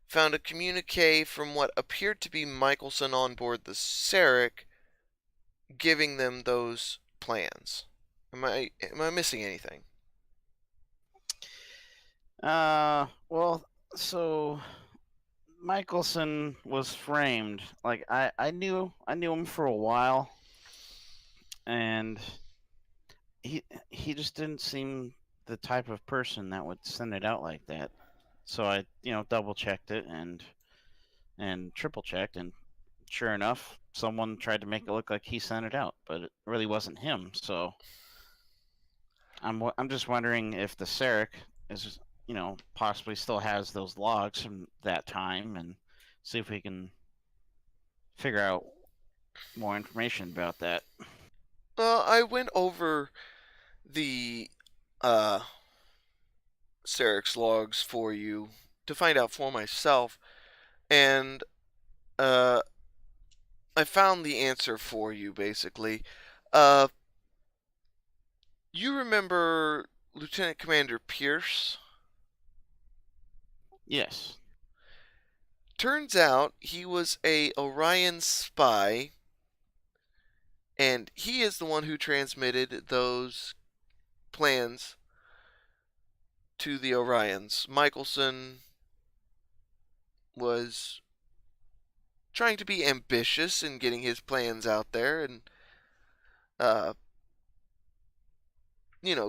Found a communique from what appeared to be Michelson on board the Sarek, giving them those plans. Am I missing anything? Well, so Michelson was framed. Like I knew him for a while, and he just didn't seem the type of person that would send it out like that. So I, double checked it and triple checked, and sure enough, someone tried to make it look like he sent it out, but it really wasn't him. So I'm just wondering if the Sarek is, possibly still has those logs from that time, and see if we can figure out more information about that. I went over the Sarek's logs for you to find out for myself, and uh, I found the answer for you basically. Uh, you remember Lieutenant Commander Pierce? Yes. Turns out he was a Orion spy, and he is the one who transmitted those plans to the Orions. Michelson was trying to be ambitious in getting his plans out there and uh,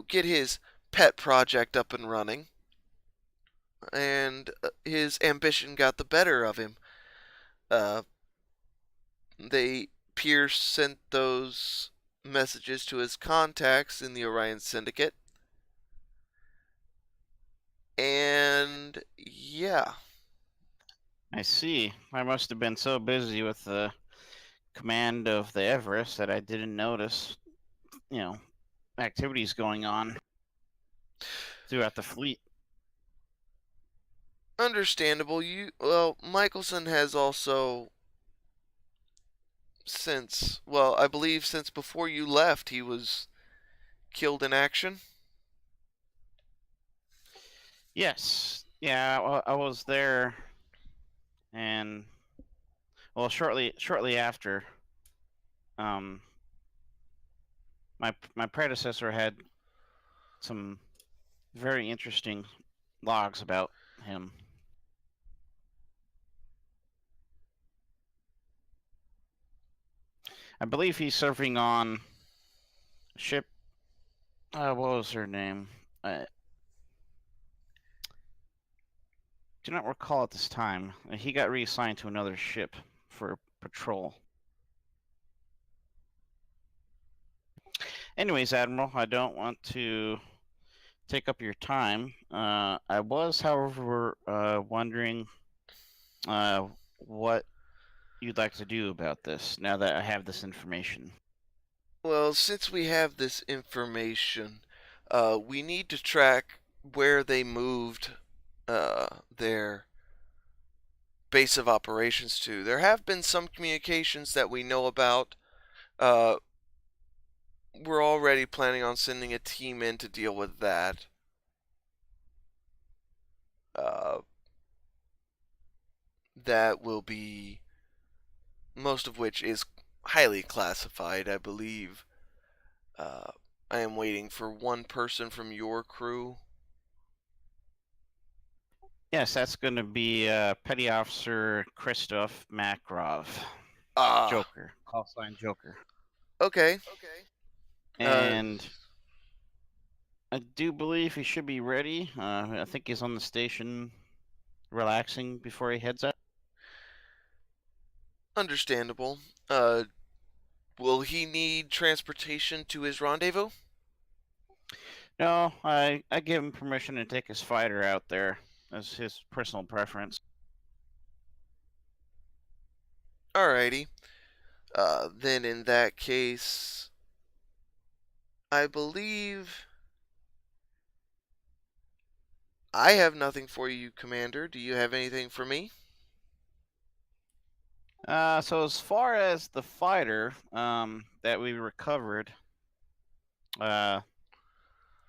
get his pet project up and running. And his ambition got the better of him. Uh, they Pierce sent those messages to his contacts in the Orion Syndicate, and yeah, I see. I must have been so busy with the command of the Everest that I didn't notice, you know, activities going on throughout the fleet. understandable. Michelson has also I believe since before you left, he was killed in action. Yes. Yeah, well, I was there, and well, shortly after, um, my predecessor had some very interesting logs about him. I believe he's surfing on a ship. What was her name? I do not recall at this time. He got reassigned to another ship for patrol. Anyways, Admiral, I don't want to take up your time. I was, however, wondering what you'd like to do about this now that I have this information. Well, since we have this information, We need to track where they moved their base of operations to. There have been some communications that we know about. Uh, we're already planning on sending a team in to deal with that. Uh, that will be, most of which is highly classified, I believe. Uh, I am waiting for one person from your crew. Yes, that's going to be Petty Officer Christoph Makarov, Ah, Joker, call sign Joker. okay. And I do believe he should be ready. I think he's on the station relaxing before he heads out. Understandable. Will he need transportation to his rendezvous? No, I give him permission to take his fighter out there as his personal preference. Alrighty. Then in that case, I believe I have nothing for you, Commander. Do you have anything for me? So as far as the fighter that we recovered, I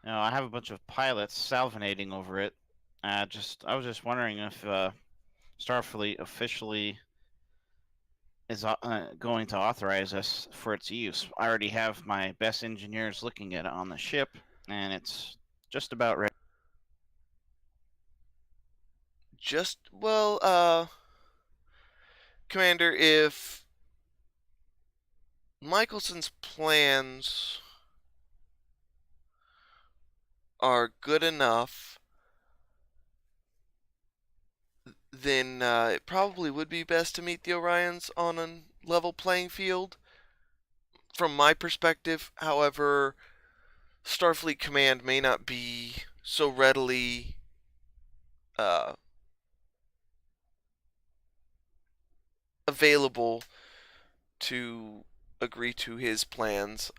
have a bunch of pilots salvinating over it. I was just wondering if Starfleet officially is going to authorize us for its use. I already have my best engineers looking at it on the ship, and it's just about ready. Commander, if Michelson's plans are good enough, then it probably would be best to meet the Orions on a level playing field. From my perspective, however, Starfleet Command may not be so readily uh, available to agree to his plans.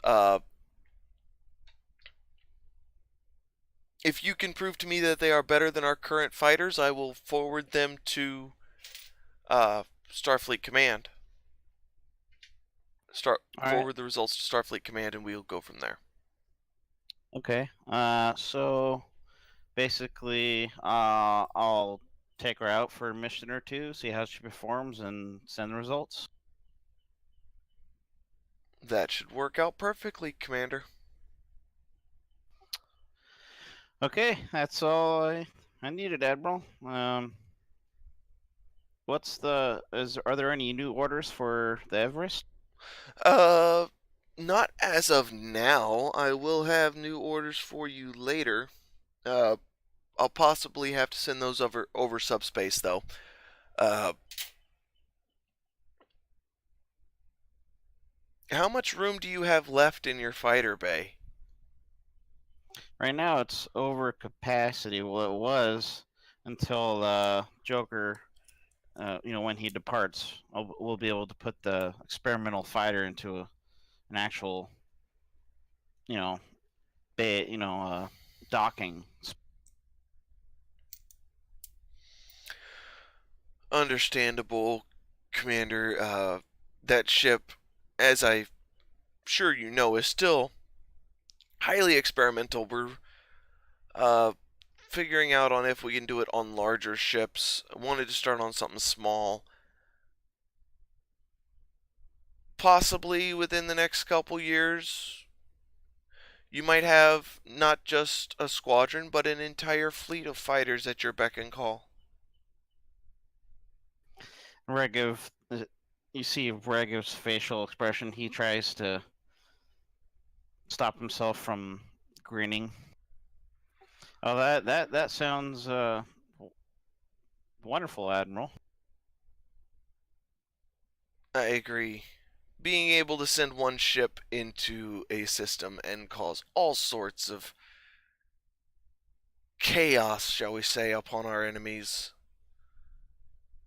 If you can prove to me that they are better than our current fighters, I will forward them to Starfleet Command. All right. Forward the results to Starfleet Command, and we'll go from there. Okay. So basically, I'll take her out for a mission or two, see how she performs, and send the results. That should work out perfectly, Commander. Okay, that's all I needed, Admiral. Are there any new orders for the Everest? Not as of now. I will have new orders for you later. Uh, I'll possibly have to send those over subspace though. How much room do you have left in your fighter bay? Right now, it's over capacity. Well, it was until Joker, when he departs, we'll be able to put the experimental fighter into an actual, you know, bay, docking. Understandable, Commander. That ship, as I sure you know, is still highly experimental. We're uh, figuring out on if we can do it on larger ships. I wanted to start on something small. Possibly within the next couple years, you might have not just a squadron, but an entire fleet of fighters at your beck and call. Regiv, you see Regiv's facial expression. He tries to stop himself from grinning. Oh, that sounds wonderful, Admiral. I agree. Being able to send one ship into a system and cause all sorts of chaos, shall we say, upon our enemies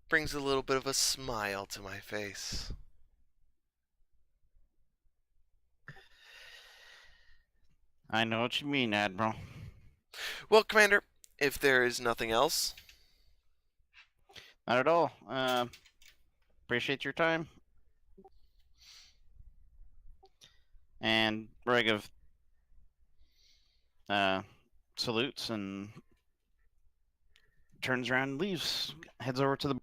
brings a little bit of a smile to my face. I know what you mean, Admiral. Well, Commander, if there is nothing else, Not at all. Appreciate your time. And Regov salutes and turns around and leaves. Heads over to the.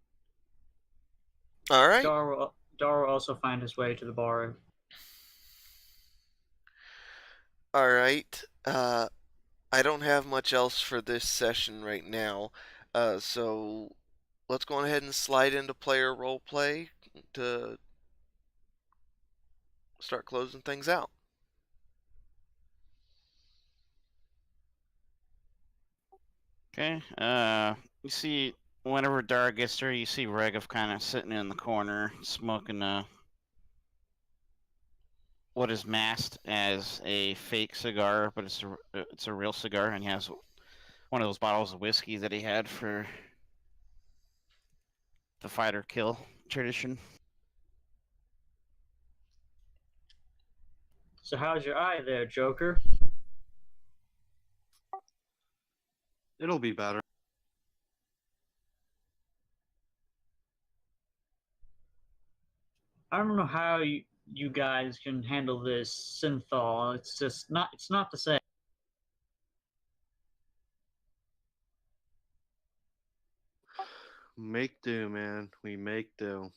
all right. Dar will also find his way to the bar. All right. I don't have much else for this session right now, so let's go ahead and slide into player role play to start closing things out. Okay. You see, whenever Dar gets there, you see Regov kind of sitting in the corner, smoking what is masked as a fake cigar, but it's a real cigar, and he has one of those bottles of whiskey that he had for the fighter kill tradition. So how's your eye there, Joker? It'll be better. I don't know how you guys can handle this synthol. It's just not. It's not the same. Make do, man. We make do.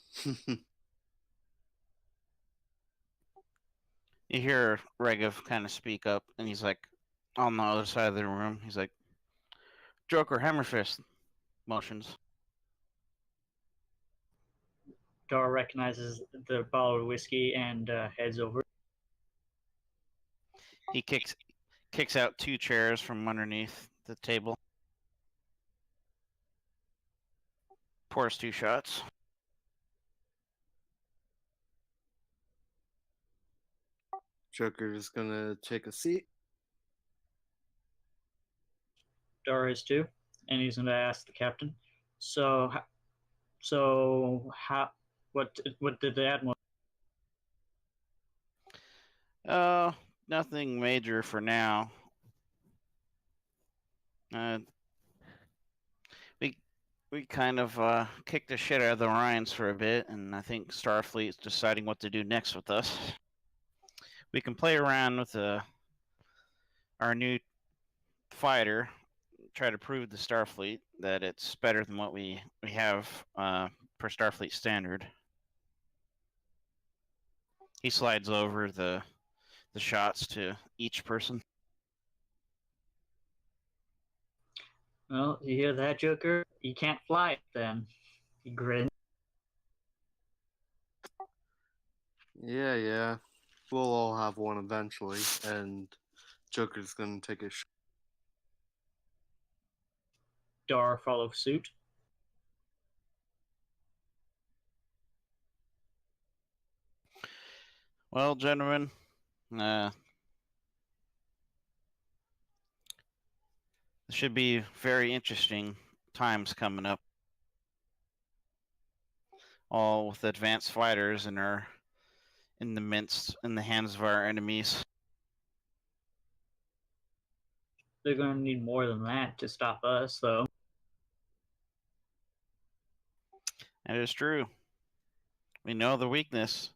You hear Regov kind of speak up, and he's like, on the other side of the room, he's like, Joker, Hammerfist, motions. Dar recognizes the bottle of whiskey and heads over. He kicks out 2 chairs from underneath the table. Pours 2 shots. Joker's gonna take a seat. Dar is too, and he's going to ask the captain. So how? What did the admiral? Nothing major for now. We kind of kicked the shit out of the Orions for a bit, and I think Starfleet's deciding what to do next with us. We can play around with our new fighter, try to prove to Starfleet that it's better than what we have per Starfleet standard. He slides over the shots to each person. Well, you hear that, Joker? You can't fly it then. He grins. Yeah. We'll all have one eventually, and Joker's gonna take a shot. Dar follows suit. Well, gentlemen, there should be very interesting times coming up. All with advanced fighters in the hands of our enemies. They're going to need more than that to stop us, though. That is true. We know the weakness.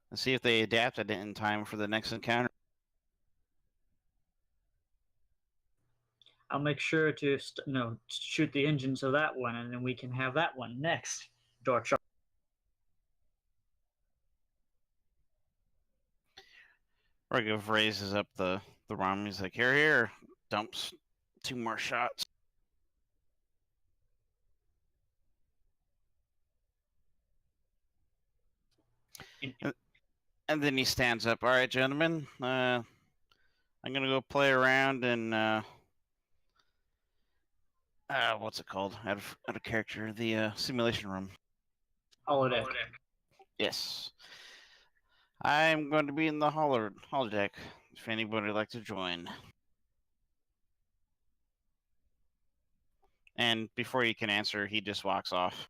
Let's see if they adapted it in time for the next encounter. I'll make sure to shoot the engines of that one, and then we can have that one next. Dar Regov raises up the ROM. He's like, here. Dumps 2 more shots. And then he stands up. All right, gentlemen. I'm going to go play around and what's it called? Out of character. The simulation room. holodeck. Yes. I'm going to be in the holodeck if anybody would like to join. And before you can answer, he just walks off.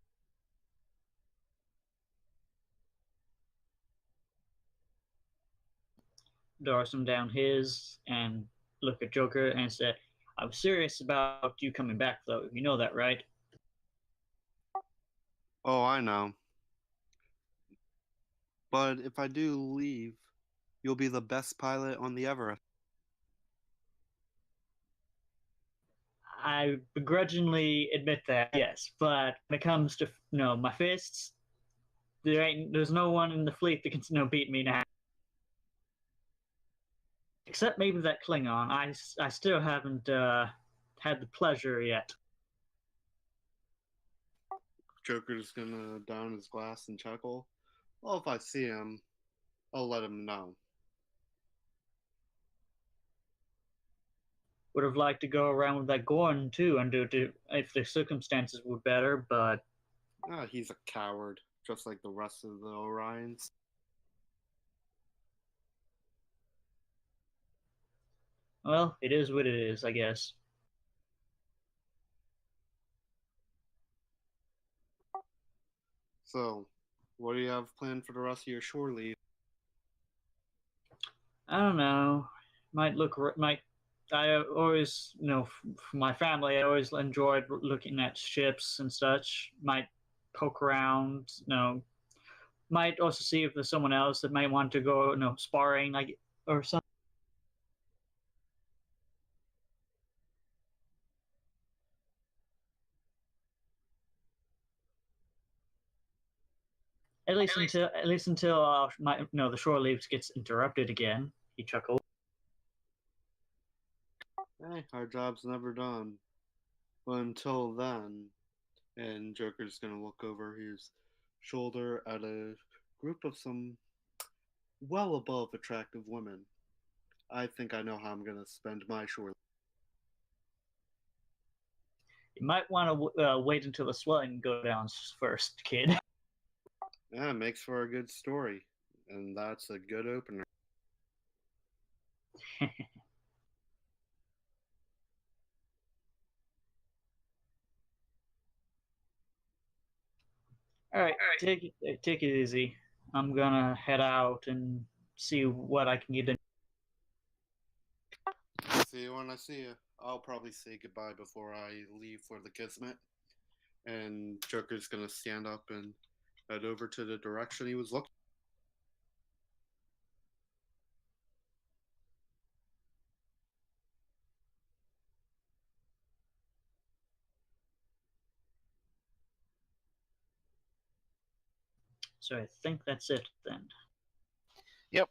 Dar some down his, and look at Joker and say, "I was serious about you coming back, though. You know that, right?" Oh, I know. But if I do leave, you'll be the best pilot on the Everest. I begrudgingly admit that, yes. But when it comes to my fists, there's no one in the fleet that can beat me now. Except maybe that Klingon. I still haven't had the pleasure yet. Joker's gonna down his glass and chuckle. Well, if I see him, I'll let him know. Would have liked to go around with that Gorn too, and do it if the circumstances were better, but He's a coward, just like the rest of the Orions. well, it is what it is, I guess. So, what do you have planned for the rest of your shore leave? I don't know. Might. I always, for my family, I always enjoyed looking at ships and such. Might poke around, Might also see if there's someone else that might want to go, sparring, like, or something. At least until the shore leave gets interrupted again. He chuckled. Hey, our job's never done. But until then, and Joker's gonna look over his shoulder at a group of some well above attractive women. I think I know how I'm gonna spend my shore. You might want to wait until the swelling goes down first, kid. Yeah, it makes for a good story, and that's a good opener. All right, take it easy. I'm gonna head out and see what I can get in. See you when I see you. I'll probably say goodbye before I leave for the Kismet. And Joker's gonna stand up and head over to the direction he was looking. So I think that's it then. Yep.